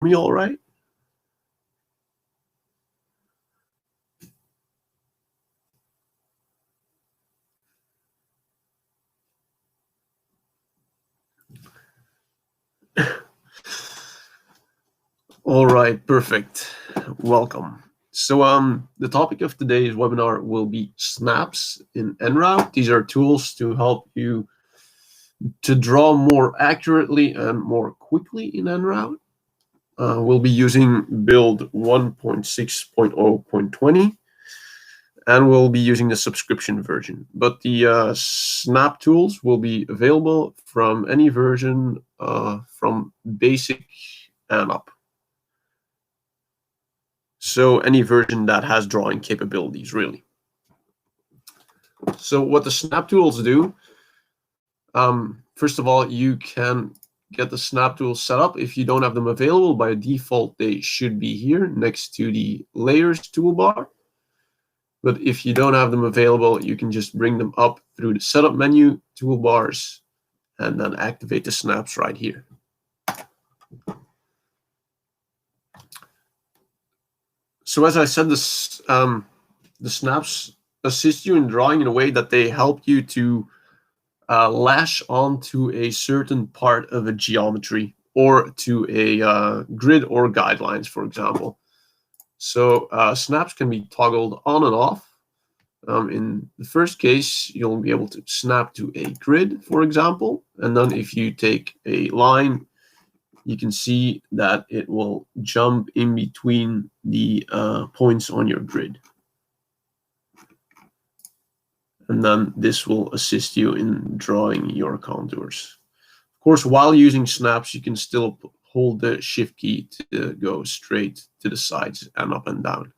me all right? All right, perfect. Welcome. So the topic of today's webinar will be snaps in EnRoute. These are tools to help you to draw more accurately and more quickly in EnRoute. We'll be using build 1.6.0.20, and we'll be using the subscription version. But the snap tools will be available from any version from basic and up. So any version that has drawing capabilities, really. So what the snap tools do, first of all, you can get the snap tools set up. If you don't have them available, by default, they should be here next to the layers toolbar. But if you don't have them available, you can just bring them up through the setup menu toolbars and then activate the snaps right here. So as I said, the snaps assist you in drawing in a way that they help you to lash onto a certain part of a geometry or to a grid or guidelines, for example. So snaps can be toggled on and off. In the first case, you'll be able to snap to a grid, for example. And then if you take a line, you can see that it will jump in between the points on your grid. And then this will assist you in drawing your contours. Of course, while using snaps, you can still hold the Shift key to go straight to the sides and up and down.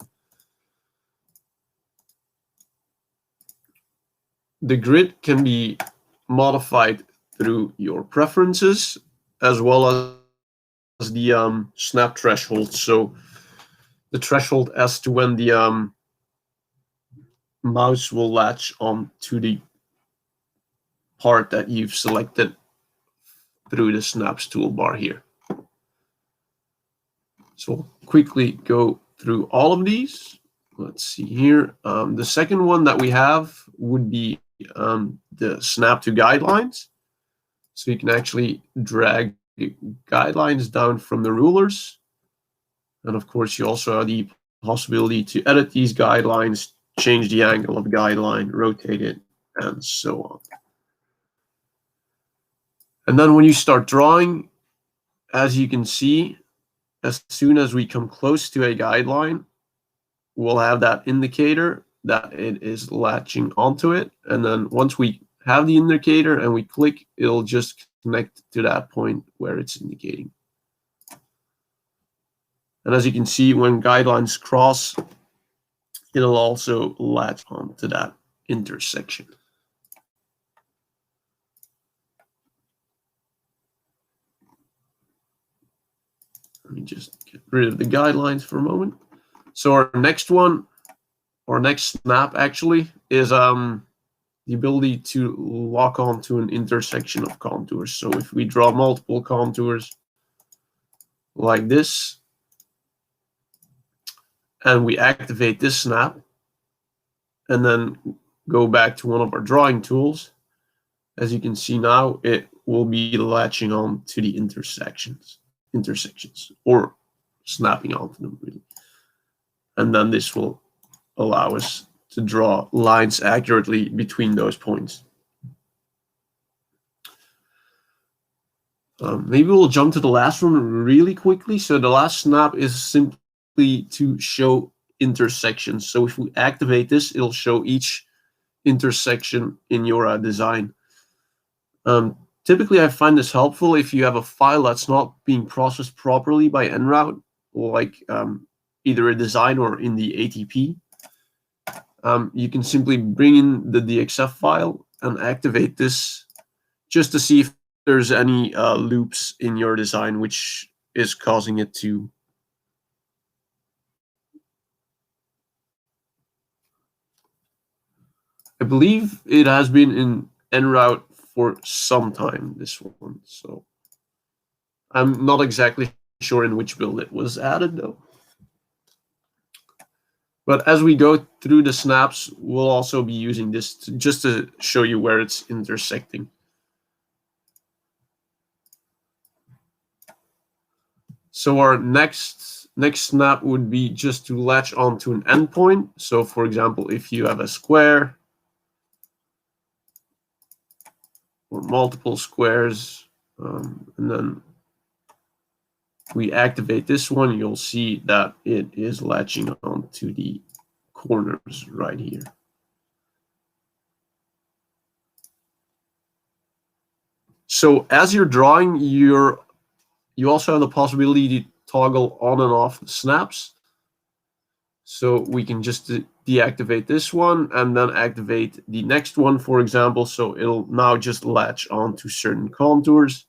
The grid can be modified through your preferences as well as the snap threshold. So the threshold as to when the mouse will latch on to the part that you've selected through the snaps toolbar here. So we'll quickly go through all of these. Let's see here. The second one that we have would be the snap to guidelines. So you can actually drag the guidelines down from the rulers. And of course, you also have the possibility to edit these guidelines, change the angle of the guideline, rotate it, and so on. And then when you start drawing, as you can see, as soon as we come close to a guideline, we'll have that indicator that it is latching onto it. And then once we have the indicator and we click, it'll just connect to that point where it's indicating. And as you can see, when guidelines cross, it'll also latch onto that intersection. Let me just get rid of the guidelines for a moment. So our next one, our next snap actually, is the ability to lock onto an intersection of contours. So if we draw multiple contours like this, and we activate this snap, and then go back to one of our drawing tools, as you can see now, it will be latching on to the intersections, or snapping onto them, really. And then this will allow us to draw lines accurately between those points. Maybe we'll jump to the last one really quickly. So the last snap is simply to show intersections. So if we activate this, it'll show each intersection in your design. Typically, I find this helpful if you have a file that's not being processed properly by EnRoute, like either a design or in the ATP. You can simply bring in the DXF file and activate this just to see if there's any loops in your design which is causing it to I believe it has been in EnRoute for some time, this one. So I'm not exactly sure in which build it was added though. But as we go through the snaps, we'll also be using this just to show you where it's intersecting. So our next snap would be just to latch onto an endpoint. So for example, if you have a square or multiple squares, and then we activate this one, you'll see that it is latching onto the corners right here. So as you're drawing, you also have the possibility to toggle on and off the snaps. So we can just deactivate this one and then activate the next one, for example. So it'll now just latch on to certain contours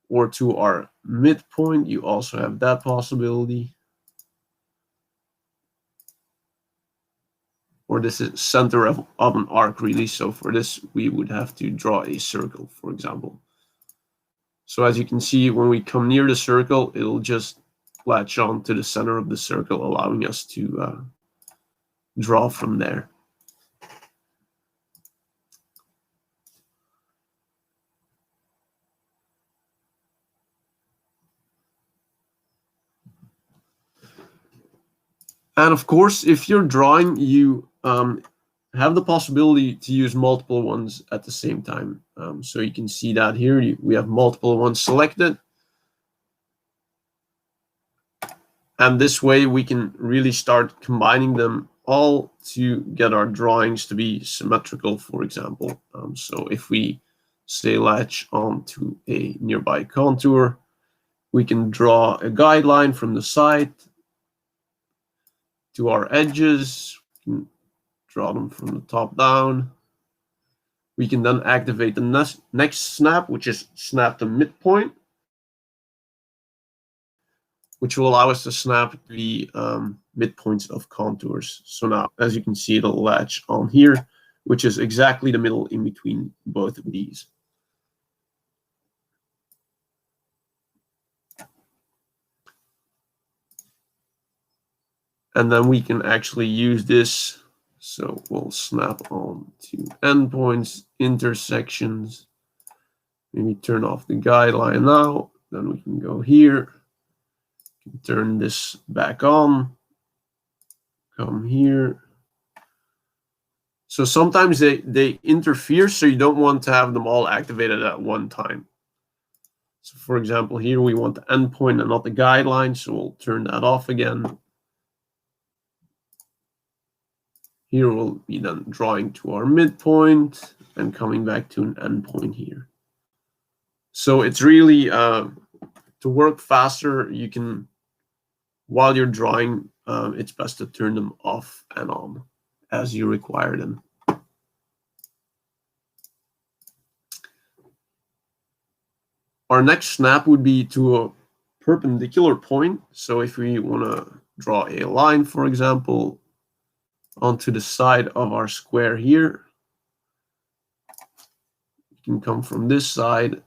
or to our midpoint. You also have that possibility. Or this is center of an arc, really. So for this, we would have to draw a circle, for example. So as you can see, when we come near the circle, it'll just latch on to the center of the circle, allowing us to draw from there. And of course, if you're drawing, you have the possibility to use multiple ones at the same time. So you can see that here, we have multiple ones selected. And this way we can really start combining them all to get our drawings to be symmetrical, for example. So if we say latch onto a nearby contour, we can draw a guideline from the side to our edges. We can draw them from the top down. We can then activate the next snap, which is snap to midpoint, which will allow us to snap the midpoints of contours. So now, as you can see, it'll latch on here, which is exactly the middle in between both of these. And then we can actually use this. So we'll snap on to endpoints, intersections. Maybe turn off the guideline now. Then we can go here. Turn this back on. Come here. So sometimes they interfere, so you don't want to have them all activated at one time. So for example, here we want the endpoint and not the guideline, so we'll turn that off again. Here we'll be then drawing to our midpoint and coming back to an endpoint here. So it's really, to work faster, you can, while you're drawing, it's best to turn them off and on as you require them. Our next snap would be to a perpendicular point. So if we want to draw a line, for example, onto the side of our square here, you can come from this side,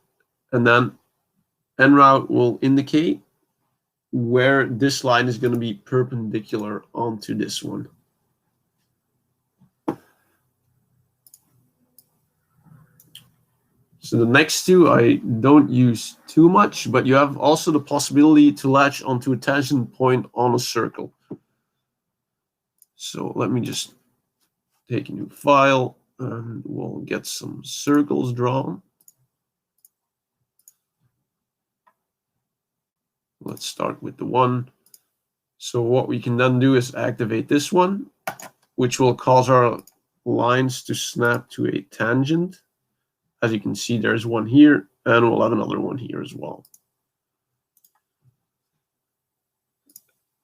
and then EnRoute will indicate where this line is going to be perpendicular onto this one. So the next two I don't use too much, but you have also the possibility to latch onto a tangent point on a circle. So let me just take a new file and we'll get some circles drawn. Let's start with the one. So what we can then do is activate this one, which will cause our lines to snap to a tangent. As you can see, there's one here, and we'll have another one here as well.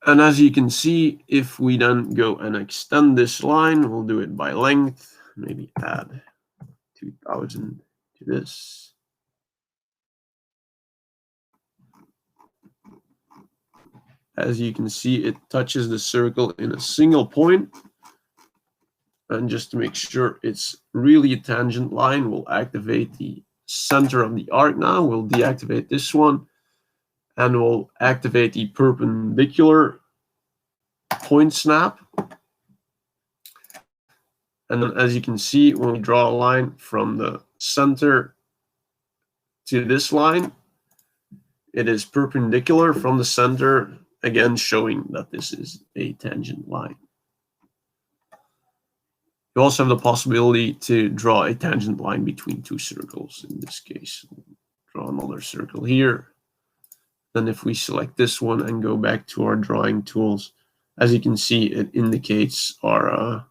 And as you can see, if we then go and extend this line, we'll do it by length, maybe add 2000 to this. As you can see, it touches the circle in a single point. And just to make sure it's really a tangent line, we'll activate the center of the arc now. We'll deactivate this one. and we'll activate the perpendicular point snap. And then as you can see, when we draw a line from the center to this line, it is perpendicular from the center, again showing that this is a tangent line. You also have the possibility to draw a tangent line between two circles. In this case, draw another circle here. Then if we select this one and go back to our drawing tools, as you can see, it indicates our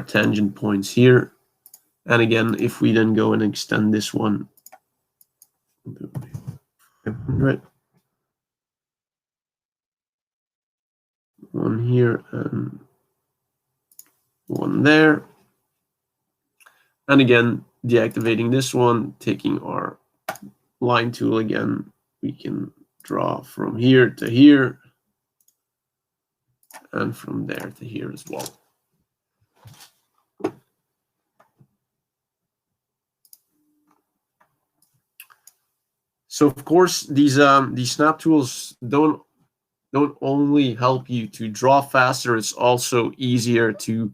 tangent points here. And again, if we then go and extend this one, 500, one here and one there. And again, deactivating this one, taking our line tool again, we can draw from here to here and from there to here as well. So of course, these snap tools don't only help you to draw faster, it's also easier to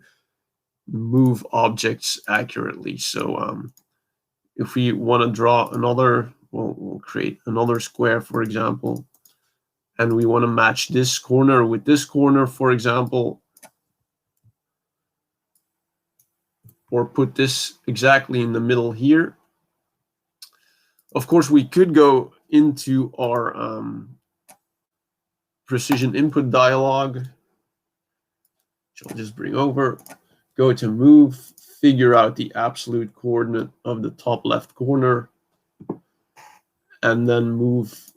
move objects accurately. So if we want to draw another, we'll create another square, for example, and we want to match this corner with this corner, for example, or put this exactly in the middle here. Of course, we could go into our precision input dialog, which I'll just bring over, go to move, figure out the absolute coordinate of the top left corner, and then move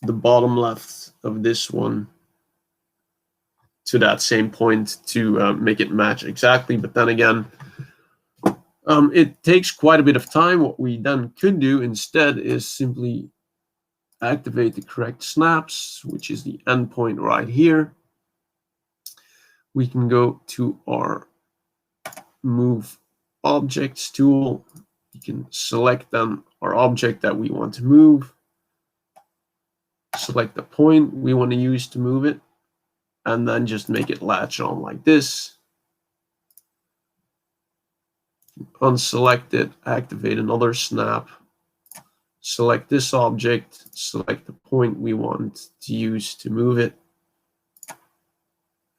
the bottom left of this one to that same point to make it match exactly. But then again, it takes quite a bit of time. What we then could do instead is simply activate the correct snaps, which is the endpoint right here. We can go to our move objects tool. You can select then our object that we want to move, select the point we want to use to move it, and then just make it latch on like this. Unselect it, activate another snap, select this object, select the point we want to use to move it,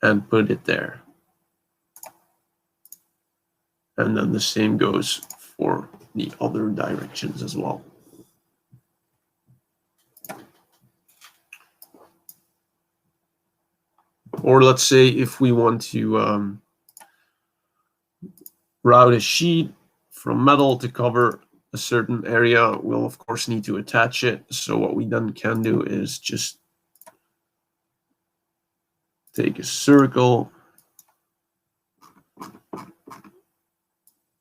and put it there. And then the same goes for the other directions as well. Or let's say if we want to route a sheet from metal to cover a certain area, we'll of course need to attach it. So what we then can do is just take a circle,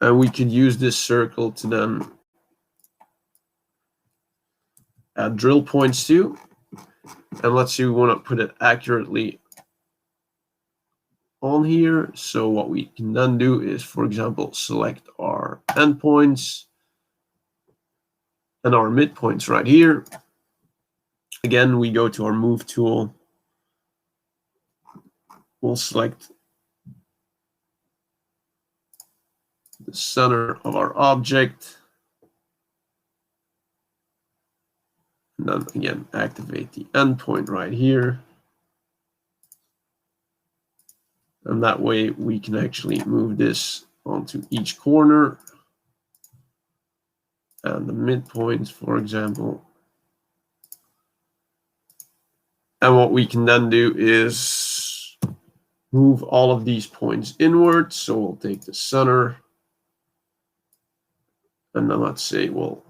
and we could use this circle to then add drill points to. And let's say we want to put it accurately on here. So what we can then do is, for example, select our endpoints and our midpoints right here. Again, we go to our move tool. We'll select the center of our object. And then again, activate the endpoint right here. And that way we can actually move this onto each corner. And the midpoints, for example. And what we can then do is move all of these points inward. So we'll take the center. And then let's say we'll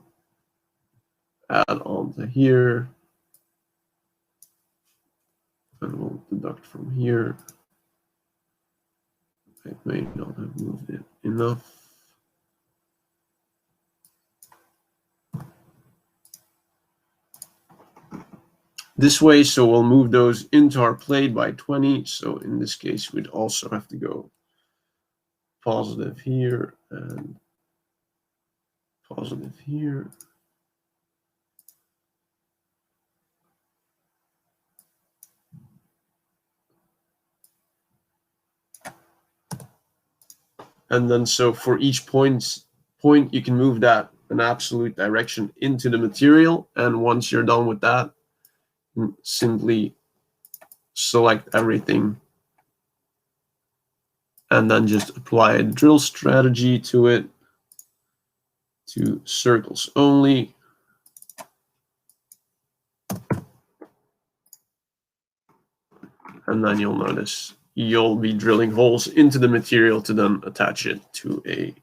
add on to here. And we'll deduct from here. I may not have moved it enough. This way, so we'll move those into our plate by 20. So in this case, we'd also have to go positive here and positive here. And then so for each point you can move that an absolute direction into the material. And once you're done with that, simply select everything and then just apply a drill strategy to it, to circles only. And then you'll notice you'll be drilling holes into the material to then attach it to a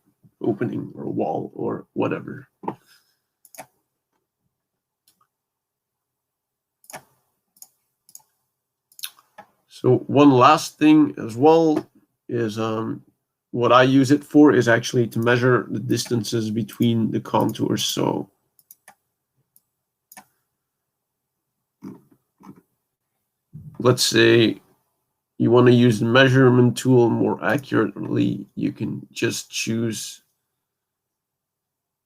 opening or wall or whatever. So one last thing as well is what I use it for is actually to measure the distances between the contours. So let's say you want to use the measurement tool more accurately, you can just choose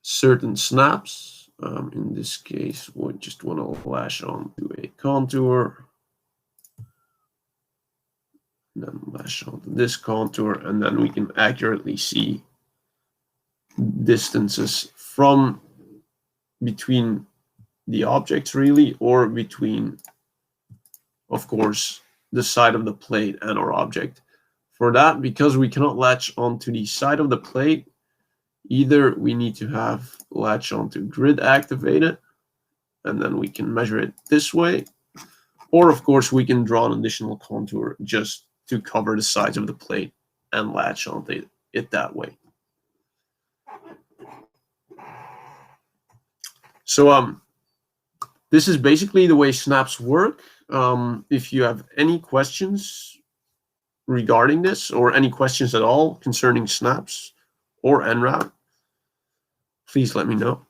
certain snaps. In this case, we just want to lash on to a contour, and then lash onto this contour, and then we can accurately see distances from between the objects really, or between, of course, the side of the plate and our object. For that, because we cannot latch onto the side of the plate, either we need to have latch onto grid activated, and then we can measure it this way, or of course we can draw an additional contour just to cover the sides of the plate and latch onto it that way. So this is basically the way snaps work. If you have any questions regarding this, or any questions at all concerning snaps or EnRoute, please let me know.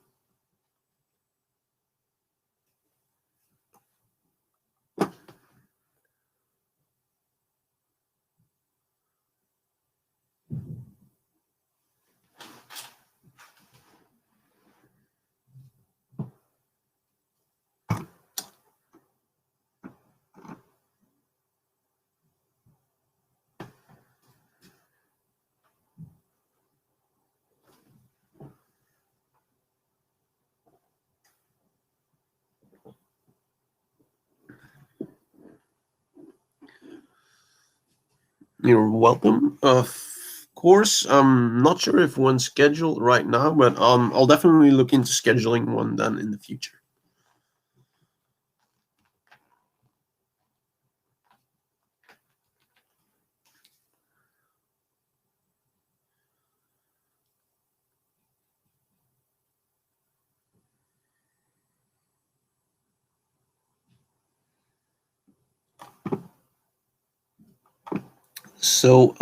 You're welcome. Of course, I'm not sure if one's scheduled right now, but I'll definitely look into scheduling one then in the future. So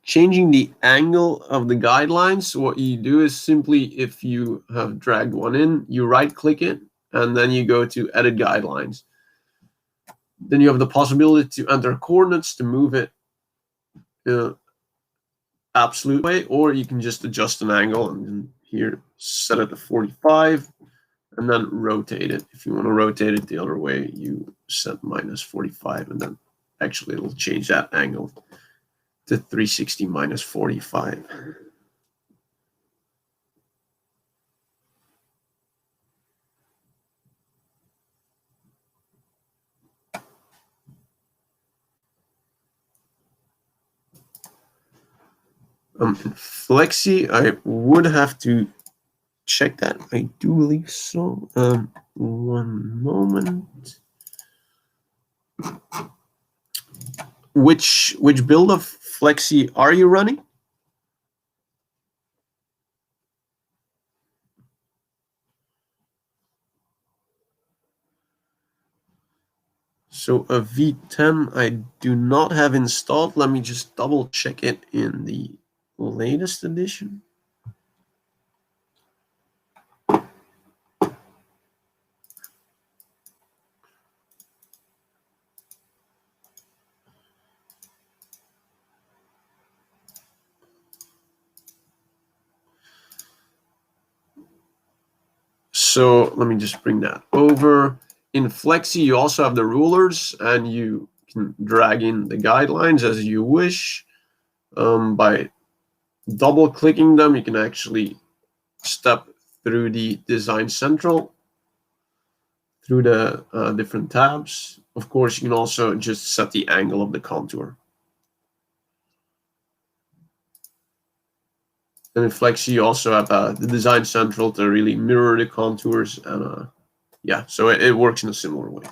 changing the angle of the guidelines, what you do is simply, if you have dragged one in, you right click it, and then you go to edit guidelines. Then you have the possibility to enter coordinates to move it absolute way, or you can just adjust an angle and then here set it to 45 and then rotate it. If you want to rotate it the other way, you set minus 45, and then actually it'll change that angle to 360 minus 45. Flexi, I would have to check that. I do believe so. One moment. Which build of Flexi are you running? So a V10 I do not have installed. Let me just double check it in the latest edition. So let me just bring that over. In Flexi, you also have the rulers, and you can drag in the guidelines as you wish by double clicking them, you can actually step through the Design Central, through the different tabs. Of course, you can also just set the angle of the contour. And in Flexi, you also have the Design Central to really mirror the contours. And yeah, so it works in a similar way.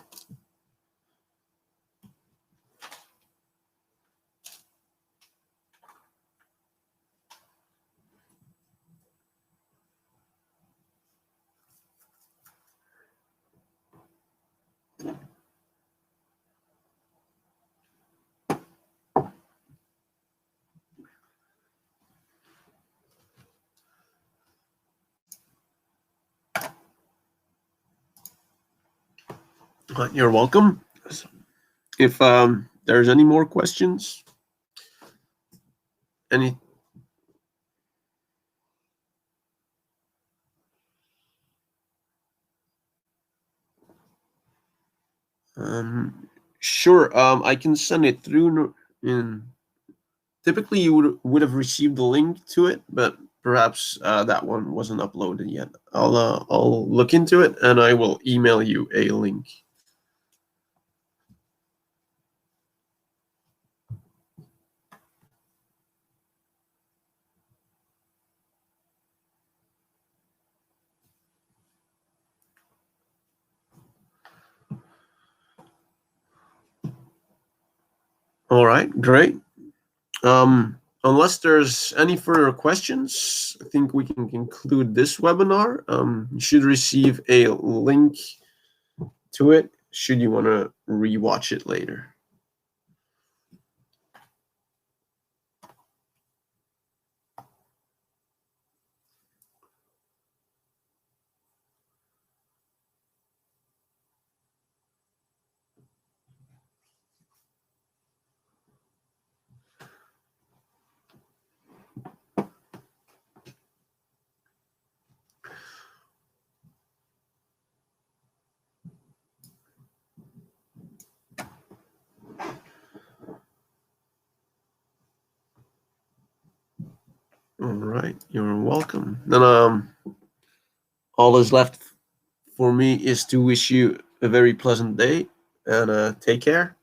You're welcome. If there's any more questions, any sure, I can send it through. Typically you would have received the link to it, but perhaps that one wasn't uploaded yet. I'll look into it and I will email you a link. All right, great. Unless there's any further questions, I think we can conclude this webinar. You should receive a link to it should you want to rewatch it later. All right, you're welcome. Then all that's left for me is to wish you a very pleasant day and take care.